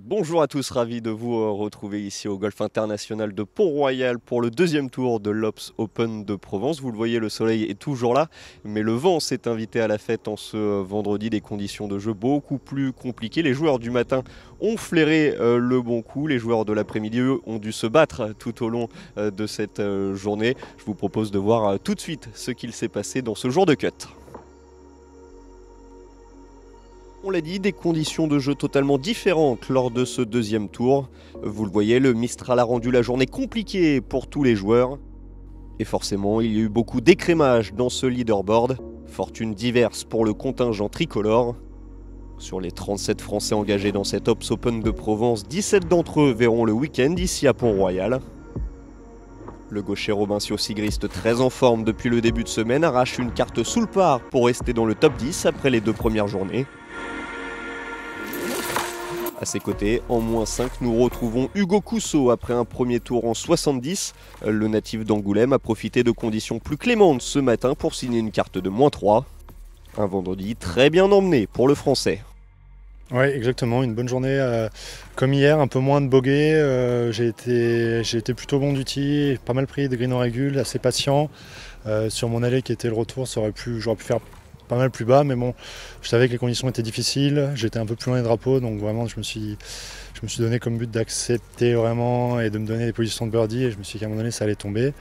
Bonjour à tous, ravi de vous retrouver ici au Golf International de Pont-Royal pour le deuxième tour de l'Ops Open de Provence. Vous le voyez, le soleil est toujours là, mais le vent s'est invité à la fête en ce vendredi. Des conditions de jeu beaucoup plus compliquées. Les joueurs du matin ont flairé le bon coup. Les joueurs de l'après-midi, eux, ont dû se battre tout au long de cette journée. Je vous propose de voir tout de suite ce qu'il s'est passé dans ce jour de cut. On l'a dit, des conditions de jeu totalement différentes lors de ce deuxième tour. Vous le voyez, le Mistral a rendu la journée compliquée pour tous les joueurs. Et forcément, il y a eu beaucoup d'écrémage dans ce leaderboard. Fortune diverse pour le contingent tricolore. Sur les 37 Français engagés dans cet Ops Open de Provence, 17 d'entre eux verront le week-end ici à Pont-Royal. Le gaucher Robincio Sigrist, très en forme depuis le début de semaine, arrache une carte sous le par pour rester dans le top 10 après les deux premières journées. A ses côtés, en -5, nous retrouvons Hugo Cousseau après un premier tour en 70. Le natif d'Angoulême a profité de conditions plus clémentes ce matin pour signer une carte de -3. Un vendredi très bien emmené pour le Français. Oui, exactement, une bonne journée comme hier, un peu moins de bogey. J'ai été plutôt bon du tee, pas mal pris de green en régule, assez patient. Sur mon allée qui était le retour, j'aurais pu faire pas mal plus bas, mais bon, je savais que les conditions étaient difficiles, j'étais un peu plus loin des drapeaux, donc vraiment je me suis donné comme but d'accepter vraiment et de me donner des positions de birdie, et je me suis dit qu'à un moment donné ça allait tomber.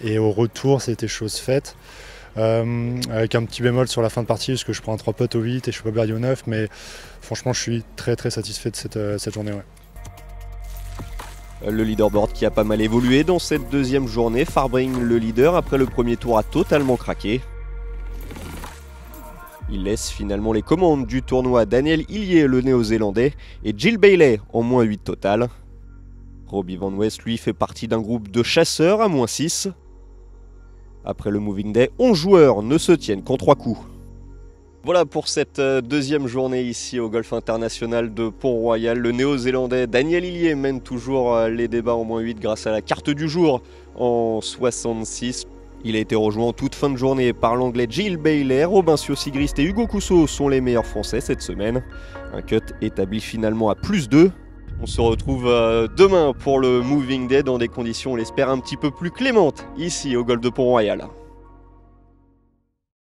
Et au retour, c'était chose faite. Avec un petit bémol sur la fin de partie, parce que je prends un 3 putts au 8 et je suis pas birdie au 9, mais franchement je suis très très satisfait de cette journée. Ouais. Le leaderboard qui a pas mal évolué dans cette deuxième journée. Farbring, le leader, après le premier tour, a totalement craqué. Il laisse finalement les commandes du tournoi à Daniel Hillier, le néo-zélandais, et Jill Bailey en -8 total. Robbie Van West, lui, fait partie d'un groupe de chasseurs à -6. Après le Moving Day, 11 joueurs ne se tiennent qu'en 3 coups. Voilà pour cette deuxième journée ici au Golf International de Pont-Royal. Le néo-zélandais Daniel Hillier mène toujours les débats en -8 grâce à la carte du jour en 66. Il a été rejoint en toute fin de journée par l'anglais Jill Bailey. Robincio Sigrist et Hugo Cousseau sont les meilleurs français cette semaine. Un cut établi finalement à +2. On se retrouve demain pour le Moving Day dans des conditions, on l'espère, un petit peu plus clémentes ici au Golf de Pont-Royal.